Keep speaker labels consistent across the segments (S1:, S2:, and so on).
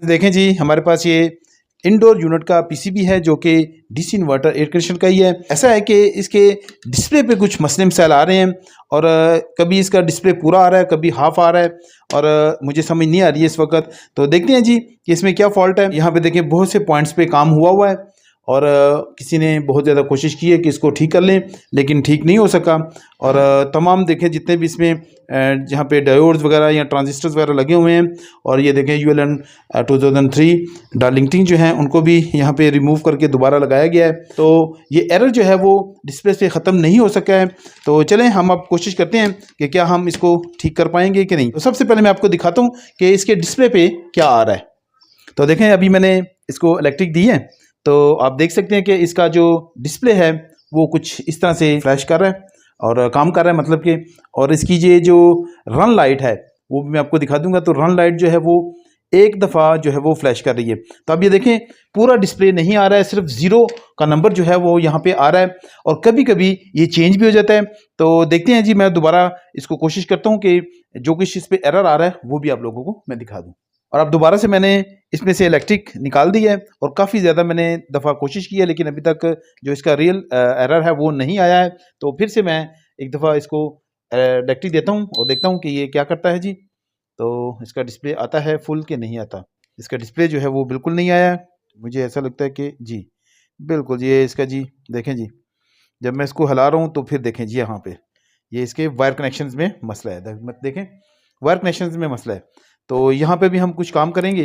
S1: देखें जी, हमारे पास ये इंडोर यूनिट का पीसीबी है जो कि डीसी इन्वर्टर एयर कंडीशनर का ही है। ऐसा है कि इसके डिस्प्ले पे कुछ मसले मसाइल आ रहे हैं और कभी इसका डिस्प्ले पूरा आ रहा है, कभी हाफ आ रहा है और मुझे समझ नहीं आ रही है इस वक्त। तो देखते हैं जी कि इसमें क्या फॉल्ट है। यहाँ पे देखें बहुत से पॉइंट्स पे काम हुआ है और किसी ने बहुत ज़्यादा कोशिश की है कि इसको ठीक कर लें, लेकिन ठीक नहीं हो सका। और तमाम देखें जितने भी इसमें जहाँ पे डायोड्स वगैरह या ट्रांजिस्टर्स वगैरह लगे हुए हैं और ये देखें ULN 2003 डार्लिंगटिंग जो हैं उनको भी यहाँ पे रिमूव करके दोबारा लगाया गया है। तो ये एरर जो है वो डिस्प्ले से ख़त्म नहीं हो सका है। तो चलें हम अब कोशिश करते हैं कि क्या हम इसको ठीक कर पाएंगे कि नहीं। तो सबसे पहले मैं आपको दिखाता हूँ कि इसके डिस्प्ले पे क्या आ रहा है। तो देखें अभी मैंने इसको इलेक्ट्रिक दी है तो आप देख सकते हैं कि इसका जो डिस्प्ले है वो कुछ इस तरह से फ्लैश कर रहा है और काम कर रहा है, मतलब कि। और इसकी ये जो रन लाइट है वो मैं आपको दिखा दूंगा। तो रन लाइट जो है वो एक दफ़ा जो है वो फ्लैश कर रही है। तो अब ये देखें पूरा डिस्प्ले नहीं आ रहा है, सिर्फ 0 का नंबर जो है वो यहाँ पे आ रहा है और कभी कभी ये चेंज भी हो जाता है। तो देखते हैं जी, मैं दोबारा इसको कोशिश करता हूँ कि जो कुछ इस पर एरर आ रहा है वो भी आप लोगों को मैं दिखा दूँ। और अब दोबारा से मैंने इसमें से इलेक्ट्रिक निकाल दी है और काफ़ी ज़्यादा मैंने दफ़ा कोशिश की है, लेकिन अभी तक जो इसका रियल एरर है वो नहीं आया है। तो फिर से मैं एक दफ़ा इसको इलेक्ट्रिक देता हूँ और देखता हूँ कि ये क्या करता है जी। तो इसका डिस्प्ले आता है फुल के नहीं आता। इसका डिस्प्ले जो है वो बिल्कुल नहीं आया है। मुझे ऐसा लगता है कि जी बिल्कुल ये इसका जी देखें जी, जब मैं इसको हिला रहा हूँ तो फिर देखें जी यहाँ पे ये इसके वायर कनेक्शंस में मसला है। मत देखें वायर कनेक्शंस में मसला है। तो यहाँ पे भी हम कुछ काम करेंगे।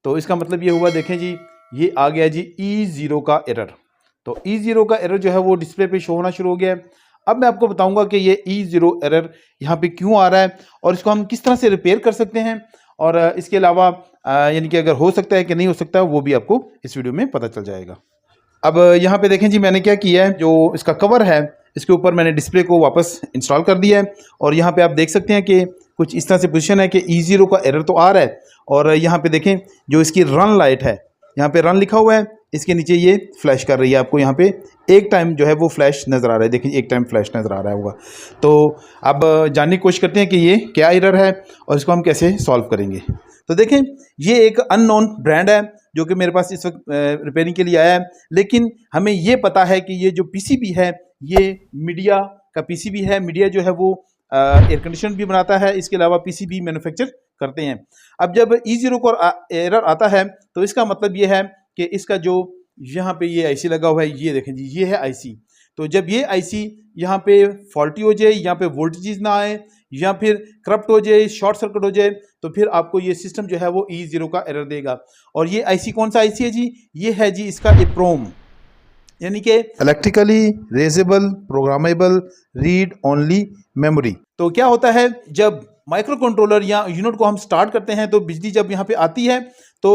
S1: तो इसका मतलब ये हुआ, देखें जी ये आ गया जी E0 का एरर। तो E0 का एरर जो है वो डिस्प्ले पे शो होना शुरू हो गया है। अब मैं आपको बताऊंगा कि ये E0 एरर यहाँ पे क्यों आ रहा है और इसको हम किस तरह से रिपेयर कर सकते हैं और इसके अलावा यानी कि अगर हो सकता है कि नहीं हो सकता वो भी आपको इस वीडियो में पता चल जाएगा। अब यहाँ पे देखें जी मैंने क्या किया है, जो इसका कवर है इसके ऊपर मैंने डिस्प्ले को वापस इंस्टॉल कर दिया है और यहाँ पे आप देख सकते हैं कि कुछ इस तरह से पोजीशन है कि E0 का एरर तो आ रहा है और यहाँ पे देखें जो इसकी रन लाइट है यहाँ पे रन लिखा हुआ है, इसके नीचे ये फ्लैश कर रही है। आपको यहाँ पे एक टाइम जो है वो फ्लैश नज़र आ रहा है, देखिए एक टाइम फ्लैश नज़र आ रहा होगा। तो अब जानने की कोशिश करते हैं कि ये क्या एरर है और इसको हम कैसे सॉल्व करेंगे। तो देखें ये एक अननोन ब्रांड है जो कि मेरे पास इस वक्त रिपेयरिंग के लिए आया है, लेकिन हमें ये पता है कि ये जो पीसीबी है ये मीडिया का पीसीबी है। मीडिया जो है वो एयर कंडीशन भी बनाता है, इसके अलावा पीसीबी मैन्युफैक्चर करते हैं। अब जब E0 को एरर आता है तो इसका मतलब ये है कि इसका जो यहाँ पे ये आईसी लगा हुआ है, ये देखें जी ये है आईसी। तो जब ये आईसी यहाँ पे फॉल्टी हो जाए, यहाँ पे वोल्टेज ना आए या फिर करप्ट हो जाए, शॉर्ट सर्किट हो जाए, तो फिर आपको ये सिस्टम जो है वो E0 का एरर देगा। और ये आईसी कौन सा आईसी है जी? ये है जी इसका EPROM, यानी कि electrically erasable programmable read only memory. तो क्या होता है जब माइक्रो कंट्रोलर या यूनिट को हम स्टार्ट करते हैं तो बिजली जब यहाँ पे आती है तो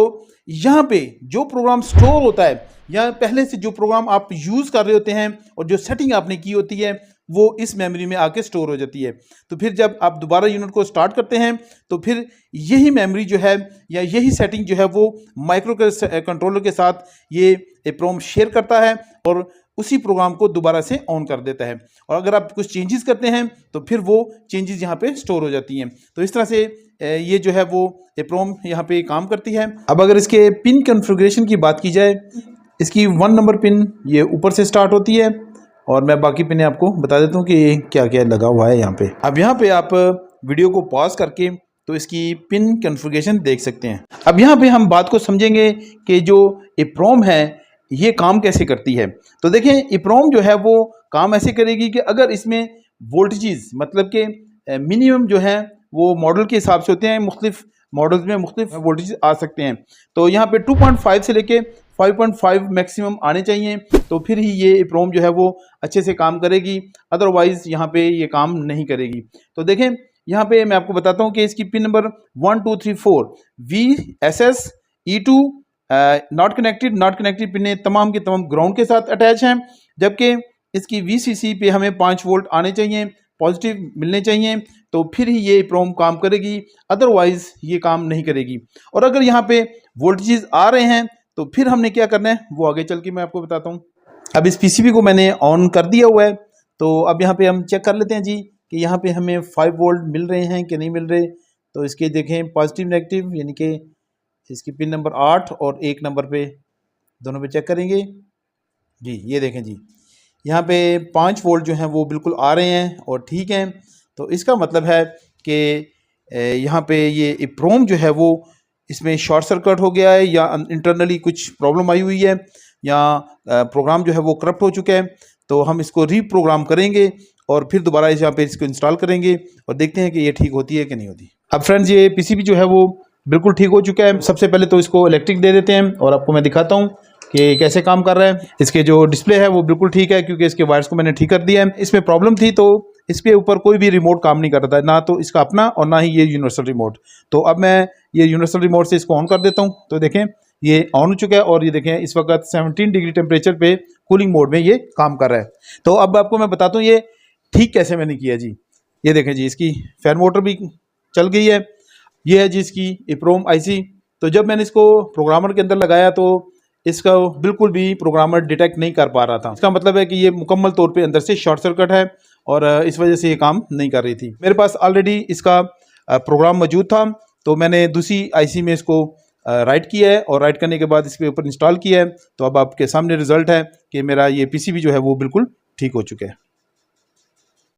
S1: यहाँ पे जो प्रोग्राम स्टोर होता है या पहले से जो प्रोग्राम आप यूज़ कर रहे होते हैं और जो सेटिंग आपने की होती है वो इस मेमोरी में आके स्टोर हो जाती है। तो फिर जब आप दोबारा यूनिट को स्टार्ट करते हैं तो फिर यही मेमोरी जो है या यही सेटिंग जो है वो माइक्रो कंट्रोलर के साथ ये EPROM शेयर करता है और उसी प्रोग्राम को दोबारा से ऑन कर देता है। और अगर आप कुछ चेंजेस करते हैं तो फिर वो चेंजेस यहाँ पे स्टोर हो जाती हैं। तो इस तरह से ये जो है वो EPROM यहाँ पे काम करती है। अब अगर इसके पिन कॉन्फ़िगरेशन की बात की जाए, इसकी 1 नंबर पिन ये ऊपर से स्टार्ट होती है और मैं बाकी पिन आपको बता देता हूँ कि क्या क्या लगा हुआ है यहाँ पे। अब यहाँ पे आप वीडियो को पॉज करके तो इसकी पिन कॉन्फ़िगरेशन देख सकते हैं। अब यहाँ पे हम बात को समझेंगे कि जो EPROM है ये काम कैसे करती है। तो देखें EPROM जो है वो काम ऐसे करेगी कि अगर इसमें वोल्टेजेस मतलब कि मिनिमम जो है वो मॉडल के हिसाब से होते हैं, मुख्तलिफ मॉडल्स में मुख्तलिफ वोल्टेज आ सकते हैं। तो यहाँ पे 2.5 से लेके 5.5 मैक्सिमम आने चाहिए, तो फिर ही ये EPROM जो है वो अच्छे से काम करेगी, अदरवाइज़ यहाँ पे ये काम नहीं करेगी। तो देखें यहाँ पे मैं आपको बताता हूँ कि इसकी pin number 1 2 3 4 VSS E2 not connected पिनें तमाम के तमाम ग्राउंड के साथ अटैच हैं, जबकि इसकी VCC पे हमें 5 वोल्ट आने चाहिए, पॉजिटिव मिलने चाहिए, तो फिर ही ये EPROM काम करेगी, अदरवाइज़ ये काम नहीं करेगी। और अगर यहाँ पे वोल्टेजेस आ रहे हैं तो फिर हमने क्या करना है वो आगे चल के मैं आपको बताता हूँ। अब इस PCB को मैंने ऑन कर दिया हुआ है, तो अब यहाँ पे हम चेक कर लेते हैं जी कि यहाँ पे हमें 5 वोल्ट मिल रहे हैं कि नहीं मिल रहे। तो इसके देखें पॉजिटिव नेगेटिव, यानी कि इसकी पिन नंबर 8 और 1 नंबर पे दोनों पे चेक करेंगे जी। ये देखें जी, यहाँ पे 5 वोल्ट जो हैं वो बिल्कुल आ रहे हैं और ठीक हैं। तो इसका मतलब है कि यहाँ पे ये इप्रोम जो है वो इसमें शॉर्ट सर्किट हो गया है, या इंटरनली कुछ प्रॉब्लम आई हुई है, या प्रोग्राम जो है वो करप्ट हो चुका है। तो हम इसको रीप्रोग्राम करेंगे और फिर दोबारा यहाँ पे इसको इंस्टॉल करेंगे और देखते हैं कि ये ठीक होती है कि नहीं होती। अब फ्रेंड्स, ये पीसीबी जो है वो बिल्कुल ठीक हो चुका है। सबसे पहले तो इसको इलेक्ट्रिक दे देते हैं और आपको मैं दिखाता हूँ कि कैसे काम कर रहा है। इसके जो डिस्प्ले है वो बिल्कुल ठीक है, क्योंकि इसके वायर्स को मैंने ठीक कर दिया है। इसमें प्रॉब्लम थी तो इसके ऊपर कोई भी रिमोट काम नहीं कर रहा था, ना तो इसका अपना और ना ही ये यूनिवर्सल रिमोट। तो अब मैं ये यूनिवर्सल रिमोट से इसको ऑन कर देता हूँ। तो देखें ये ऑन हो चुका है और ये देखें इस वक्त 17 डिग्री टेम्परेचर पे कूलिंग मोड में ये काम कर रहा है। तो अब आपको मैं बताता हूँ ये ठीक कैसे मैंने किया जी। ये देखें जी, इसकी फैन मोटर भी चल गई है। ये है जी इसकी इप्रोम आईसी। तो जब मैंने इसको प्रोग्रामर के अंदर लगाया तो इसका बिल्कुल भी प्रोग्रामर डिटेक्ट नहीं कर पा रहा था। इसका मतलब है कि ये मुकम्मल तौर पे अंदर से शॉर्ट सर्किट है और इस वजह से ये काम नहीं कर रही थी। मेरे पास ऑलरेडी इसका प्रोग्राम मौजूद था, तो मैंने दूसरी आईसी में इसको राइट किया है और राइट करने के बाद इसके ऊपर इंस्टॉल किया है। तो अब आपके सामने रिजल्ट है कि मेरा ये पीसीबी जो है वो बिल्कुल ठीक हो चुका है।